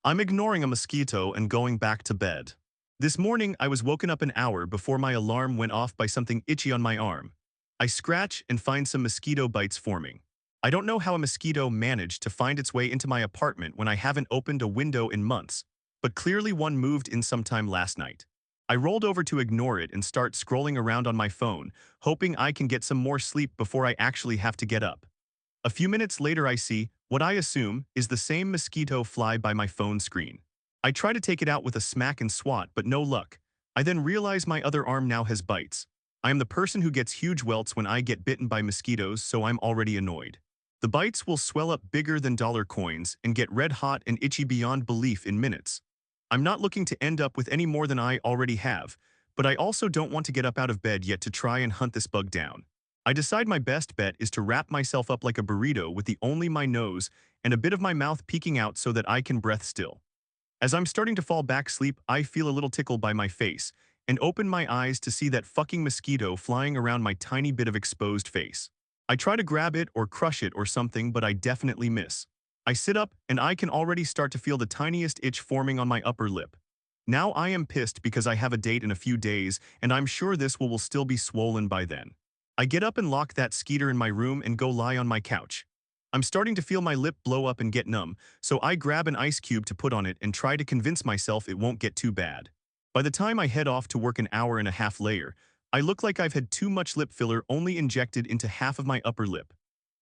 I'm ignoring a mosquito and going back to bed. This morning, I was woken up an hour before my alarm went off by something itchy on my arm. I scratch and find some mosquito bites forming. I don't know how a mosquito managed to find its way into my apartment when I haven't opened a window in months, but clearly one moved in sometime last night. I rolled over to ignore it and start scrolling around on my phone, hoping I can get some more sleep before I actually have to get up. A few minutes later I see what I assume is the same mosquito fly by my phone screen. I try to take it out with a smack and swat, but no luck. I then realize my other arm now has bites. I am the person who gets huge welts when I get bitten by mosquitoes, so I'm already annoyed. The bites will swell up bigger than dollar coins and get red hot and itchy beyond belief in minutes. I'm not looking to end up with any more than I already have, but I also don't want to get up out of bed yet to try and hunt this bug down. I decide my best bet is to wrap myself up like a burrito with only my nose and a bit of my mouth peeking out so that I can breathe still. As I'm starting to fall back asleep, I feel a little tickle by my face and open my eyes to see that fucking mosquito flying around my tiny bit of exposed face. I try to grab it or crush it or something, but I definitely miss. I sit up and I can already start to feel the tiniest itch forming on my upper lip. Now I am pissed because I have a date in a few days and I'm sure this will still be swollen by then. I get up and lock that skeeter in my room and go lie on my couch. I'm starting to feel my lip blow up and get numb, so I grab an ice cube to put on it and try to convince myself it won't get too bad. By the time I head off to work an hour and a half later, I look like I've had too much lip filler only injected into half of my upper lip.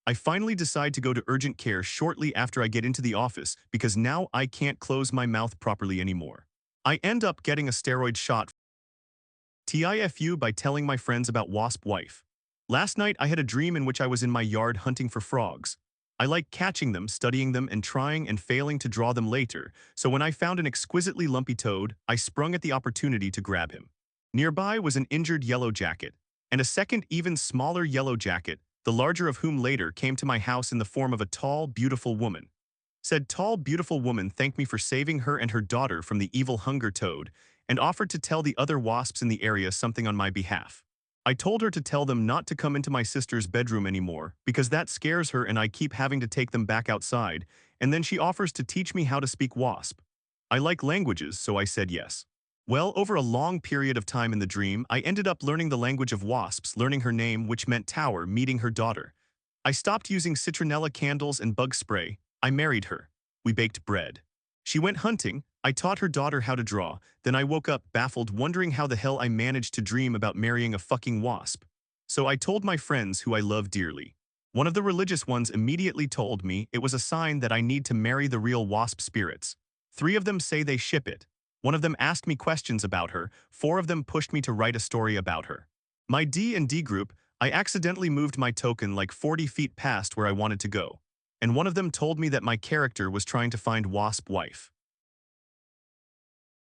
I finally decide to go to urgent care shortly after I get into the office because now I can't close my mouth properly anymore. I end up getting a steroid shot TIFU by telling my friends about Wasp wife. Last night I had a dream in which I was in my yard hunting for frogs. I like catching them, studying them, and trying and failing to draw them later, so when I found an exquisitely lumpy toad, I sprung at the opportunity to grab him. Nearby was an injured yellow jacket, and a second even smaller yellow jacket, the larger of whom later came to my house in the form of a tall, beautiful woman. Said tall, beautiful woman thanked me for saving her and her daughter from the evil hunger toad, and offered to tell the other wasps in the area something on my behalf. I told her to tell them not to come into my sister's bedroom anymore, because that scares her and I keep having to take them back outside, and then she offers to teach me how to speak Wasp. I like languages, so I said yes. Well, over a long period of time in the dream, I ended up learning the language of wasps, learning her name, which meant tower, meeting her daughter. I stopped using citronella candles and bug spray. I married her. We baked bread. She went hunting. I taught her daughter how to draw. Then I woke up baffled, wondering how the hell I managed to dream about marrying a fucking wasp. So I told my friends who I love dearly. One of the religious ones immediately told me it was a sign that I need to marry the real wasp spirits. 3 of them say they ship it. One of them asked me questions about her. 4 of them pushed me to write a story about her. My D&D group, I accidentally moved my token like 40 feet past where I wanted to go. And one of them told me that my character was trying to find Wasp wife.